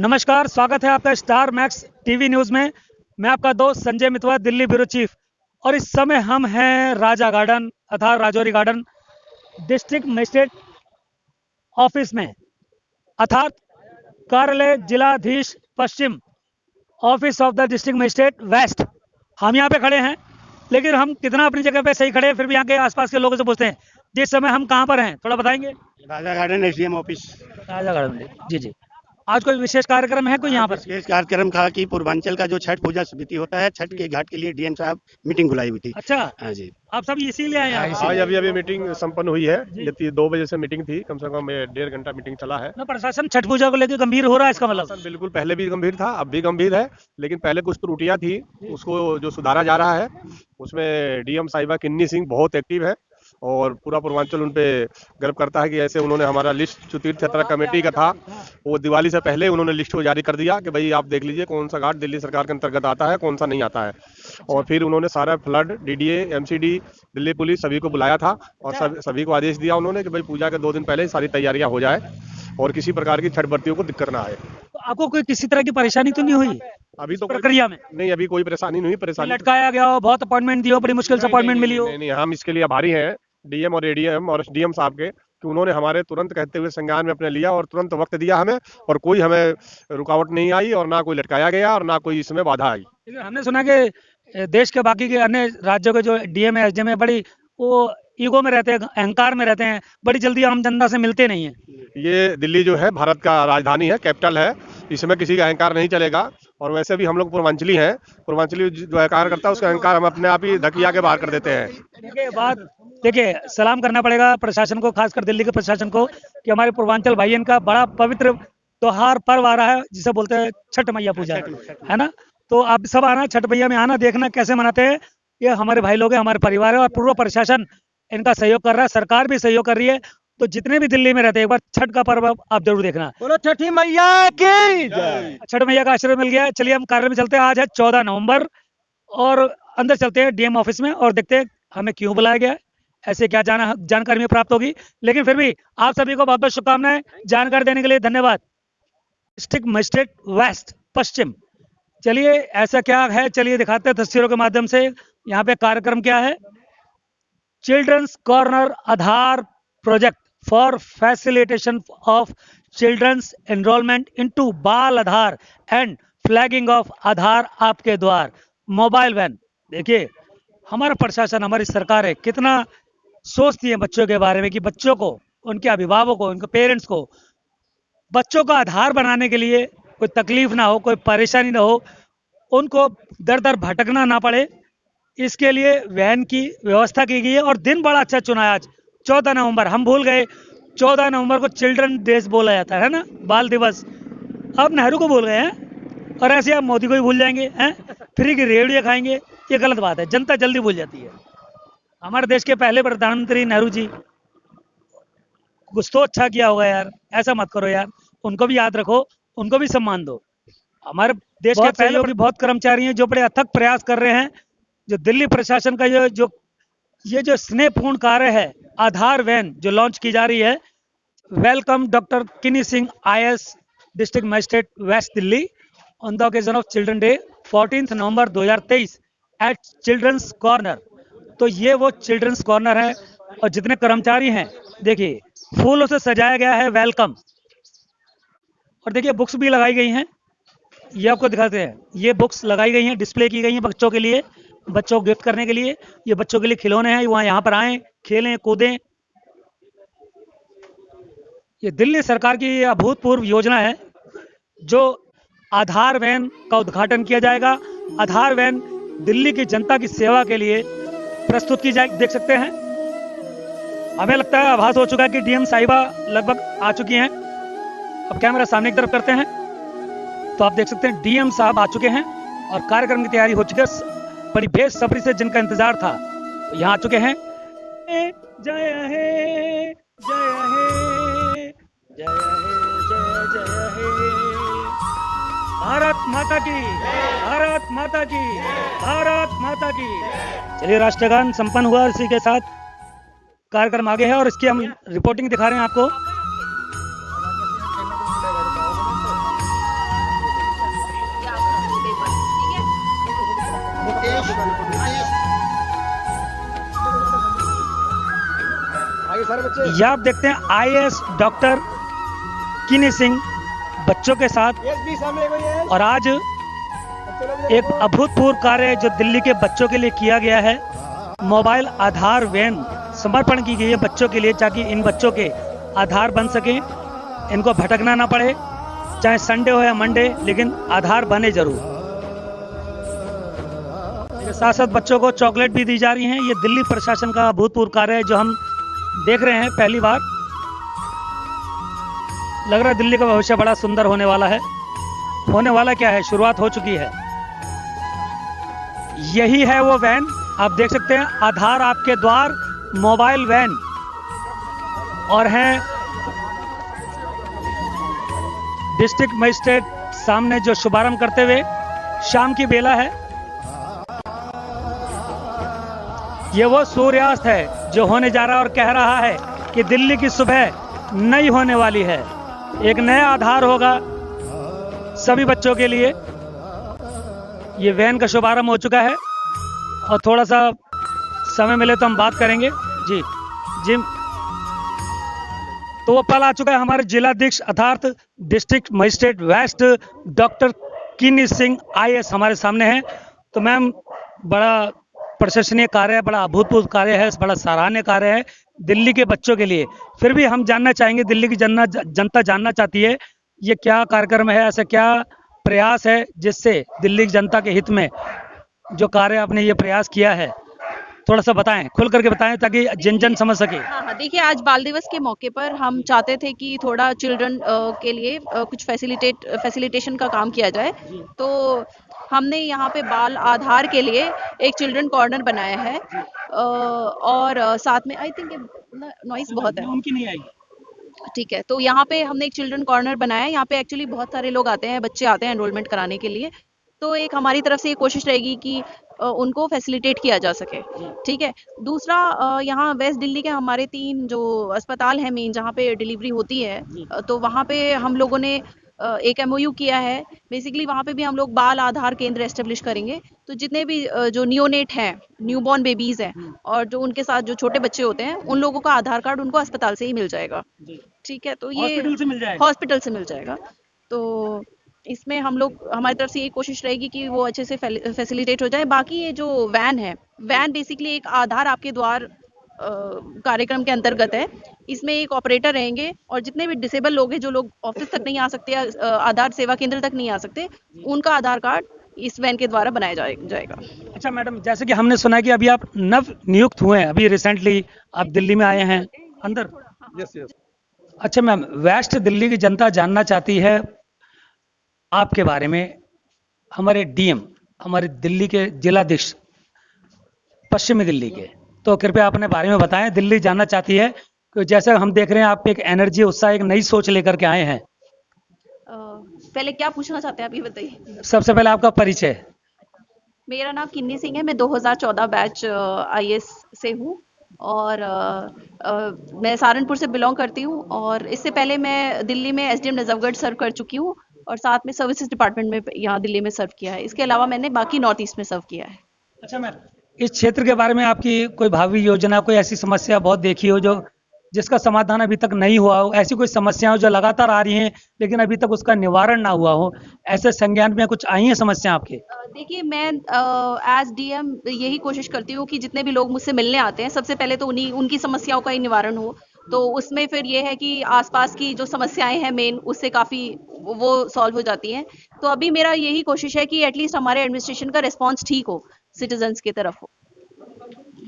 नमस्कार, स्वागत है आपका स्टार मैक्स टीवी न्यूज़ में। मैं आपका दोस्त संजय मितवा, दिल्ली ब्यूरो चीफ। और इस समय हम हैं राजा गार्डन अर्थात Rajouri garden, district magistrate office में, अर्थात कार्यालय जिलाधीश पश्चिम, office of the district magistrate west. हम यहाँ पे खड़े हैं, लेकिन हम कितना अपनी जगह पे सही खड़े हैं, फिर भी यहाँ के आसपास के लोगों से पूछते हैं जिस समय हम कहाँ पर हैं, थोड़ा बताएंगे। राजा गार्डन एसडीएम ऑफिस। राजा गार्डन, जी जी। आज कोई विशेष कार्यक्रम है कोई यहाँ पर? विशेष कार्यक्रम था कि पूर्वांचल का जो छठ पूजा समिति होता है, छठ के घाट के लिए डीएम साहब मीटिंग बुलाई हुई थी। अच्छा, हाँ जी। आप सब इसीलिए आए यहाँ? आज अभी मीटिंग संपन्न हुई है। ये 2 बजे से मीटिंग थी, कम से कम 1.5 घंटा मीटिंग चला है। ना प्रशासन छठ पूजा को लेकर गंभीर हो रहा है, इसका मतलब? प्रशासन बिल्कुल पहले भी गंभीर था, अब भी गंभीर है, लेकिन पहले कुछ त्रुटियां थी, उसको जो सुधारा जा रहा है। उसमें डीएम साहिबा किन्नी सिंह बहुत एक्टिव है और पूरा पूर्वांचल उन पे गर्व करता है कि ऐसे उन्होंने हमारा लिस्ट जो तीर्थ यात्रा कमेटी का था, वो दिवाली से पहले उन्होंने लिस्ट को जारी कर दिया कि भाई आप देख लीजिए कौन सा घाट दिल्ली सरकार के अंतर्गत आता है, कौन सा नहीं आता है। और फिर उन्होंने सारा flood, DDA, MCD, Delhi police सभी को बुलाया था और सभी को आदेश दिया उन्होंने कि भाई पूजा के 2 दिन पहले सारी तैयारियां हो जाए और किसी प्रकार की छठ व्रतियों को दिक्कत ना आए। तो आपको कोई किसी तरह की परेशानी तो नहीं हुई अभी तो प्रक्रिया में? नहीं, अभी कोई परेशानी नहीं। परेशानी लटकाया गया हो, बहुत अपॉइंटमेंट दिया हो, बड़ी मुश्किल से अपॉइंटमेंट मिली हो? नहीं, हम इसके लिए आभारी हैं डीएम और एडीएम और एसडीएम साहब के कि उन्होंने हमारे तुरंत कहते हुए संज्ञान में अपने लिया और तुरंत वक्त दिया हमें, और कोई हमें रुकावट नहीं आई और ना कोई लटकाया गया और ना कोई इसमें बाधा आई। लेकिन हमने सुना कि देश के बाकी के अन्य राज्यों के जो डीएम है, एसडीएम है, बड़ी वो ईगो में रहते हैं, अहंकार में रहते हैं, बड़ी जल्दी आम जनता से मिलते नहीं है। ये दिल्ली जो है भारत का राजधानी है, कैपिटल है, इसमें किसी का अहंकार नहीं चलेगा। और वैसे भी हम लोग पूर्वांचली हैं, पूर्वांचली जो अहंकार करता है उसका अहंकार हम अपने आप ही धकिया के बाहर कर देते हैं। देखिए, सलाम करना पड़ेगा प्रशासन को, खासकर दिल्ली के प्रशासन को, कि हमारे पूर्वांचल भाइयों का बड़ा पवित्र त्योहार पर्व आ रहा है जिसे बोलते हैं छठ मैया पूजा, है ना। तो आप सब आना, छठ मैया में आना, देखना कैसे मनाते हैं। ये हमारे भाई लोग हैं, हमारे परिवार है, और पूर्व प्रशासन इनका सहयोग कर रहा है, सरकार भी सहयोग कर रही है। तो जितने भी दिल्ली में रहते हैं, एक बार छठ का पर्व आप जरूर देखना। बोलो छठी मैया की जय। छठ मैया का आशीर्वाद मिल गया है। चलिए हम कार्य में चलते हैं। आज है 14 नवंबर और अंदर चलते हैं डीएम ऑफिस में और देखते हैं हमें क्यों बुलाया गया है, ऐसे क्या जानकारी में प्राप्त होगी। लेकिन फिर भी आप सभी को बहुत बहुत शुभकामनाएं, जानकारी देने के लिए धन्यवाद। डिस्ट्रिक्ट मजिस्ट्रेट वेस्ट पश्चिम, चलिए ऐसा क्या है, चलिए दिखाते हैं तस्वीरों के माध्यम से। यहाँ पे कार्यक्रम क्या है? Children's corner Aadhaar project for facilitation of children's enrolment into Bal Aadhaar and flagging of Aadhaar आपके द्वार मोबाइल वैन। देखिए, हमारा प्रशासन, हमारी सरकार है, कितना सोचती है बच्चों के बारे में कि बच्चों को, उनके अभिभावकों को, उनके पेरेंट्स को बच्चों का आधार बनाने के लिए कोई तकलीफ ना हो, कोई परेशानी ना हो, उनको दर दर भटकना ना पड़े, इसके लिए वैन की व्यवस्था की गई है। और दिन बड़ा अच्छा चुना है आज 14 नवंबर। हम भूल गए 14 नवंबर को चिल्ड्रन डेज बोला जाता है ना, बाल दिवस। अब नेहरू को भूल गए हैं और ऐसे आप मोदी को ही भूल जाएंगे हैं, फ्री की रेवड़ियाँ खाएंगे। ये गलत बात है, जनता जल्दी भूल जाती है। हमारे देश के पहले प्रधानमंत्री नेहरू जी, कुछ तो अच्छा किया होगा यार, ऐसा मत करो यार, उनको भी याद रखो, उनको भी सम्मान दो। हमारे देश के पहले भी बहुत कर्मचारी हैं जो बड़े अथक प्रयास कर रहे हैं। जो दिल्ली प्रशासन का ये जो स्नेहपूर्ण कार्य है, आधार वैन जो लॉन्च की जा रही है। Welcome doctor Kinni Singh IAS, district magistrate west Delhi, on the occasion of children day 14 November 2023 at children's corner. तो ये वो चिल्ड्रंस कॉर्नर है और जितने कर्मचारी हैं, देखिए फूलों से सजाया गया है वेलकम। और देखिए बुक्स भी लगाई गई हैं, ये आपको दिखाते हैं। ये बुक्स लगाई गई हैं, डिस्प्ले की गई हैं बच्चों के लिए, बच्चों को गिफ्ट करने के लिए। ये बच्चों के लिए खिलौने हैं, वहाँ यहाँ पर आएँ, खेलें, कूदें। ये दिल्ली सरकार की अभूतपूर्व योजना है, जो आधार वैन का उद्घाटन किया जाएगा। आधार वैन दिल्ली की जनता की सेवा के लिए प्रस्तुत की जाएगी। देख सकते हैं, हमें लगता है आभास हो चुका है कि डीएम साहिबा लगभग आ चुकी हैं। अब कैमरा सामने की तरफ करते हैं तो आप देख सकते हैं डीएम साहब आ चुके हैं और कार्यक्रम की तैयारी हो चुकी है। बड़ी बेसब्री से जिनका इंतजार था यहाँ आ चुके हैं। जय हे, जय हे, जय हे, जय जय हे, भारत माता की, भारत माता की, भारत माता की। चलिए, राष्ट्रगान संपन्न हुआ, इसी के साथ कार्यक्रम आगे है और इसकी हम रिपोर्टिंग दिखा रहे हैं आपको। आगे सारे बच्चे ये आप देखते हैं आईएएस डॉक्टर किन्नी सिंह बच्चों के साथ, एसबी सामने कोई है और आज बच्चे लोग एक अभूतपूर्व कार्य जो दिल्ली के बच्चों के लिए किया गया है, मोबाइल आधार वैन समर्पण की गई है बच्चों के लिए, ताकि इन बच्चों के आधार बन सके, इनको भटकना ना पड़े, चाहे संडे हो या मंडे, लेकिन आधार बने जरूर। इसके साथ साथ बच्चों को चॉकलेट भी दी जा रही हैं। ये दिल्ली प्रशासन का अभूतपूर्व कार्य है जो हम देख रहे हैं पहली बार। लग रहा है दिल्ली का भविष्य बड़ा सुंदर होने वाला है। होने वाला क्या है, शुरुआत हो चुकी है। यही है वो वैन, आप देख सकते हैं, आधार आपके द्वार मोबाइल वैन, और हैं डिस्ट्रिक्ट मजिस्ट्रेट सामने जो शुभारंभ करते हुए। शाम की बेला है, ये वो सूर्यास्त है जो होने जा रहा है और कह रहा है कि दिल्ली की सुबह नई होने वाली है। एक नया आधार होगा सभी बच्चों के लिए। ये वैन का शुभारंभ हो चुका है और थोड़ा सा समय मिले तो हम बात करेंगे। जी जी, तो वो पल आ चुका है। हमारे जिलाधीश अर्थात district magistrate waste doctor Kinni Singh IAS हमारे सामने हैं। तो मैम, बड़ा प्रशंसनीय कार्य है, बड़ा अभूतपूर्व कार्य है, बड़ा सराहनीय कार्य है दिल्ली के बच्चों के लिए। फिर भी हम जानना चाहेंगे, दिल्ली की जनता जानना चाहती है, ये क्या कार्यक्रम है, ऐसा क्या प्रयास है जिससे दिल्ली की जनता के हित में जो कार्य आपने ये प्रयास किया है, थोड़ा सा बताएं, खुल करके बताएं ताकि जन जन समझ सके। हाँ, देखिए, आज बाल दिवस के मौके पर हम चाहते थे कि थोड़ा चिल्ड्रन के लिए कुछ फैसिलिटेशन का काम किया जाए। तो हमने यहाँ पे बाल आधार के लिए एक चिल्ड्रन कॉर्नर बनाया है, और साथ में आई थिंक नॉइस बहुत है, उनकी नहीं आई। ठीक है। तो यहाँ पे हमने एक चिल्ड्रन कॉर्नर बनाया है। यहाँ पे एक्चुअली बहुत सारे लोग आते हैं, बच्चे आते हैं एनरोलमेंट कराने के लिए। तो एक हमारी तरफ से ये कोशिश रहेगी कि उनको फैसिलिटेट किया जा सके, ठीक है। दूसरा, यहाँ वेस्ट दिल्ली के हमारे 3 जो अस्पताल हैं मेन, जहाँ पे डिलीवरी होती है, तो वहाँ पे हम लोगों ने एक एमओयू किया है। बेसिकली वहाँ पे भी हम लोग बाल आधार केंद्र एस्टेब्लिश करेंगे। तो जितने भी जो नियोनेट हैं, न्यूबॉर्न बेबीज हैं, और जो उनके साथ जो छोटे बच्चे होते हैं, उन लोगों का आधार कार्ड उनको अस्पताल से ही मिल जाएगा, ठीक है। तो ये हॉस्पिटल से मिल जाएगा। हॉस्पिटल से मिल जाएगा। तो इसमें हम लोग, हमारी तरफ से ये कोशिश रहेगी कि वो अच्छे से फैसिलिटेट हो जाए। बाकी ये जो वैन है, वैन बेसिकली एक आधार आपके द्वार कार्यक्रम के अंतर्गत है। इसमें एक ऑपरेटर रहेंगे, और जितने भी डिसेबल लोग हैं, जो लोग ऑफिस तक नहीं आ सकते, आधार सेवा केंद्र तक नहीं आ सकते, उनका आधार कार्ड इस वैन के द्वारा बनाया जाएगा। अच्छा मैडम, जैसे कि हमने सुना है कि अभी आप नव नियुक्त हुए हैं, अभी रिसेंटली आप दिल्ली में आए हैं अंदर। यस यस अच्छा मैम, वेस्ट दिल्ली की जनता जानना चाहती है आपके बारे में। हमारे डीएम, हमारे दिल्ली के जिलाधीश पश्चिमी दिल्ली के, तो कृपया अपने बारे में बताएं। दिल्ली जानना चाहती है कि जैसे हम देख रहे हैं आप एक एनर्जी, उत्साह, एक नई सोच लेकर के आए हैं। पहले क्या पूछना चाहते हैं आप, ये बताइए। सबसे पहले आपका परिचय। मेरा नाम किन्नी सिंह है। मैं 2014 बैच आईएएस से हूँ, और मैं सहारनपुर से बिलोंग करती हूँ। और इससे पहले मैं दिल्ली में एसडीएम नजफगढ़ सर्व कर चुकी हूँ, और साथ में सर्विसेज डिपार्टमेंट में यहाँ दिल्ली में सर्व किया है। इसके अलावा मैंने बाकी नॉर्थ ईस्ट में सर्व किया है। अच्छा मैम, इस क्षेत्र के बारे में आपकी कोई भावी योजना, कोई ऐसी समस्या बहुत देखी हो जो जिसका समाधान अभी तक नहीं हुआ हो, ऐसी कोई समस्याएं जो लगातार आ रही हैं लेकिन अभी तक उसका निवारण ना हुआ हो, ऐसे संज्ञान में कुछ आई हैं समस्या आपके? देखिए, मैं एज डीएम यही कोशिश करती हूँ कि जितने भी लोग मुझसे मिलने आते हैं, सबसे पहले तो उनकी समस्याओं का ही निवारण हो। तो उसमें फिर ये है कि आसपास की जो समस्याएं हैं मेन, उससे काफ़ी वो सॉल्व हो जाती हैं। तो अभी मेरा यही कोशिश है कि एटलीस्ट हमारे एडमिनिस्ट्रेशन का रिस्पॉन्स ठीक हो, सिटीजन्स की तरफ हो।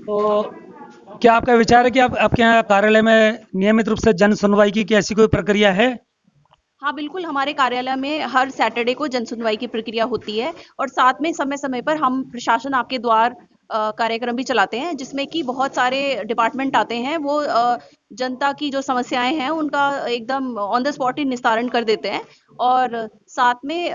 तो क्या आपका विचार है कि आपके यहाँ कार्यालय में नियमित रूप से जन सुनवाई की ऐसी कोई प्रक्रिया है? हाँ, बिल्कुल, हमारे कार्यालय में हर सैटरडे को जन सुनवाई की प्रक्रिया होती है, और साथ में समय समय पर हम प्रशासन आपके द्वार कार्यक्रम भी चलाते हैं, जिसमें कि बहुत सारे डिपार्टमेंट आते हैं। वो जनता की जो समस्याएं हैं उनका एकदम ऑन द स्पॉट ही निस्तारण कर देते हैं, और साथ में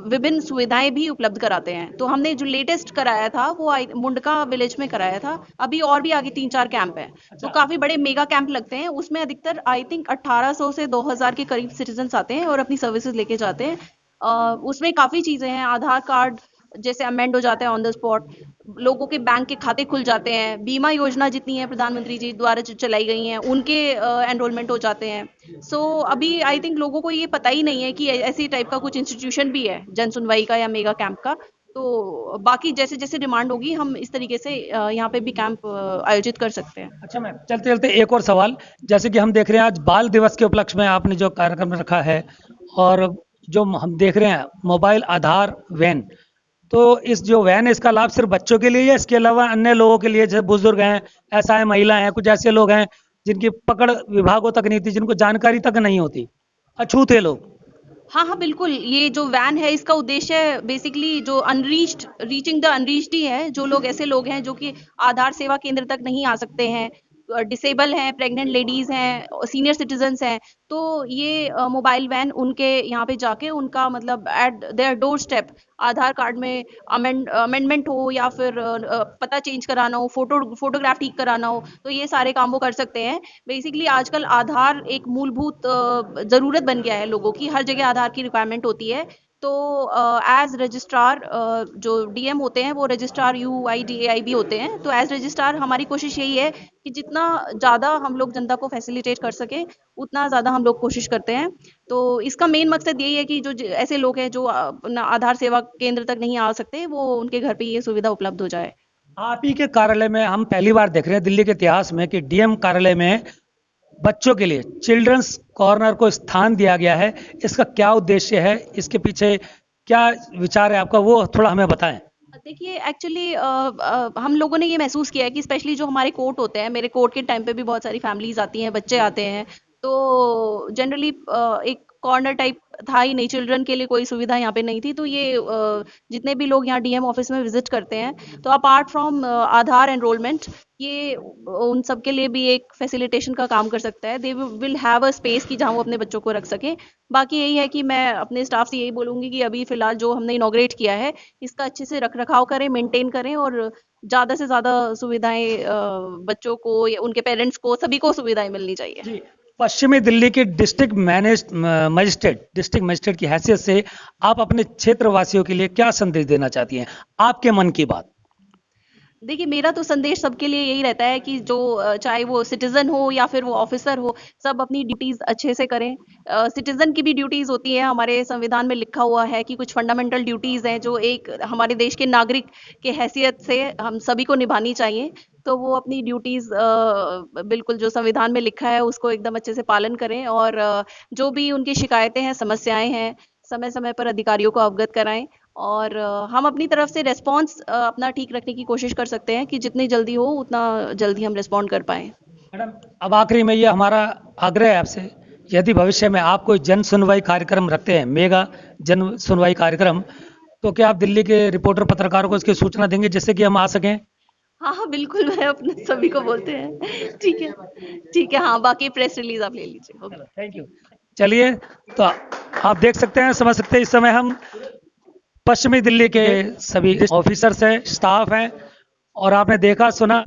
विभिन्न सुविधाएं भी उपलब्ध कराते हैं। तो हमने जो लेटेस्ट कराया था वो मुंडका विलेज में कराया था। अभी और भी आगे 3-4 कैंप हैं। तो काफ़ी बड़े मेगा कैंप लगते हैं। उसमें अधिकतर आई थिंक 1800 से 2000 के करीब सिटीजन्स आते हैं और अपनी सर्विसेज लेके जाते हैं। उसमें काफ़ी चीज़ें हैं, आधार कार्ड जैसे अमेंड हो जाता है ऑन द स्पॉट, लोगों के बैंक के खाते खुल जाते हैं, बीमा योजना जितनी है प्रधानमंत्री जी द्वारा जो चलाई गई हैं उनके एनरोलमेंट हो जाते हैं। सो अभी आई थिंक लोगों को ये पता ही नहीं है कि ऐसी टाइप का कुछ इंस्टीट्यूशन भी है जन सुनवाई का या मेगा कैंप का। तो बाकी जैसे जैसे डिमांड होगी हम इस तरीके से यहाँ पे भी कैंप आयोजित कर सकते हैं। अच्छा मैम, चलते चलते एक और सवाल, जैसे कि हम देख रहे हैं आज बाल दिवस के उपलक्ष्य में आपने जो कार्यक्रम रखा है, और जो हम देख रहे हैं मोबाइल आधार वैन, तो इस जो वैन है इसका लाभ सिर्फ बच्चों के लिए या इसके अलावा अन्य लोगों के लिए, जैसे बुजुर्ग हैं, असहाय महिला हैं, कुछ ऐसे लोग हैं जिनकी पकड़ विभागों तक नहीं थी, जिनको जानकारी तक नहीं होती, अछूते लोग? हाँ हाँ बिल्कुल, ये जो वैन है इसका उद्देश्य बेसिकली जो अनरीच्ड, रीचिंग द अनरीच्ड ही है। जो लोग ऐसे लोग हैं जो कि आधार सेवा केंद्र तक नहीं आ सकते हैं, डिसेबल हैं, प्रेग्नेंट लेडीज हैं, सीनियर सिटीजन्स हैं, तो ये मोबाइल वैन उनके यहाँ पे जाके उनका मतलब eight their door step Aadhaar card में अमेंडमेंट हो या फिर पता चेंज कराना हो, फोटोग्राफ ठीक कराना हो, तो ये सारे काम वो कर सकते हैं। बेसिकली आजकल आधार एक मूलभूत ज़रूरत बन गया है लोगों की, हर जगह आधार की रिक्वायरमेंट होती है। तो एज रजिस्ट्रार जो डीएम होते हैं वो रजिस्ट्रार यूआईडीएआई भी होते हैं। तो एज रजिस्ट्रार हमारी कोशिश यही है कि जितना ज़्यादा हम लोग जनता को फैसिलिटेट कर सकें उतना ज़्यादा हम लोग कोशिश करते हैं। तो इसका मेन मकसद यही है कि जो ऐसे लोग हैं जो अपना आधार सेवा केंद्र तक नहीं आ सकते, वो उनके घर पे ये सुविधा उपलब्ध हो जाए। आप ही के कार्यालय में हम पहली बार देख रहे हैं दिल्ली के इतिहास में कि डीएम कार्यालय में बच्चों के लिए चिल्ड्रंस कॉर्नर को स्थान दिया गया है। इसका क्या उद्देश्य है, इसके पीछे क्या विचार है आपका, वो थोड़ा हमें बताएं। देखिए एक्चुअली हम लोगों ने ये महसूस किया है कि स्पेशली जो हमारे कोर्ट होते हैं, मेरे कोर्ट के टाइम पे भी बहुत सारी फैमिलीज आती हैं, बच्चे आते हैं, तो जनरली एक कॉर्नर टाइप था ही नहीं, चिल्ड्रन के लिए कोई सुविधा यहाँ पे नहीं थी। तो ये जितने भी लोग यहाँ डीएम ऑफिस में विजिट करते हैं, तो अपार्ट फ्रॉम आधार एनरोलमेंट, ये उन सब के लिए भी एक फैसिलिटेशन का काम कर सकता है। They will have a space कि जहाँ वो अपने बच्चों को रख सकें। बाकी यही है कि मैं अपने स्टाफ से यही बोलूँगी कि अभी फ़िलहाल जो हमने इनॉग्रेट किया है, इसका अच्छे से रख रखाव करें, मेंटेन करें और ज़्यादा से ज़्यादा सुविधाएं बच्चों को या उनके पेरेंट्स को, सभी को सुविधाएं मिलनी चाहिए। जी, पश्चिमी दिल्ली के डिस्ट्रिक्ट मजिस्ट्रेट की हैसियत से आप अपने क्षेत्र वासियों के लिए क्या संदेश देना चाहती हैं, आपके मन की बात? देखिए मेरा तो संदेश सबके लिए यही रहता है कि जो चाहे वो सिटीजन हो या फिर वो ऑफिसर हो, सब अपनी ड्यूटीज अच्छे से करें। सिटीजन की भी ड्यूटीज होती है, हमारे संविधान में लिखा हुआ है कि कुछ फंडामेंटल ड्यूटीज हैं जो एक हमारे देश के नागरिक के हैसियत से हम सभी को निभानी चाहिए। तो वो अपनी ड्यूटीज बिल्कुल जो संविधान में लिखा है उसको एकदम अच्छे से पालन करें, और जो भी उनकी शिकायतें हैं, समस्याएं हैं, समय समय पर अधिकारियों को अवगत कराएं। और हम अपनी तरफ से रेस्पॉन्स अपना ठीक रखने की कोशिश कर सकते हैं कि जितनी जल्दी हो उतना जल्दी हम रिस्पॉन्ड कर पाएँ। मैडम, अब आखिरी में ये हमारा आग्रह है आपसे, यदि भविष्य में आप कोई जन सुनवाई कार्यक्रम रखते हैं, मेगा जन सुनवाई कार्यक्रम, तो क्या आप दिल्ली के रिपोर्टर पत्रकारों को इसकी सूचना देंगे जिससे कि हम आ सकें? हाँ हाँ बिल्कुल, मैं अपने सभी को बोलते हैं। ठीक है, ठीक है, हाँ बाकी प्रेस रिलीज आप ले लीजिए। Okay, thank you. चलिए, तो आप देख सकते हैं, समझ सकते हैं, इस समय हम पश्चिमी दिल्ली के सभी ऑफिसर्स हैं, स्टाफ हैं, और आपने देखा सुना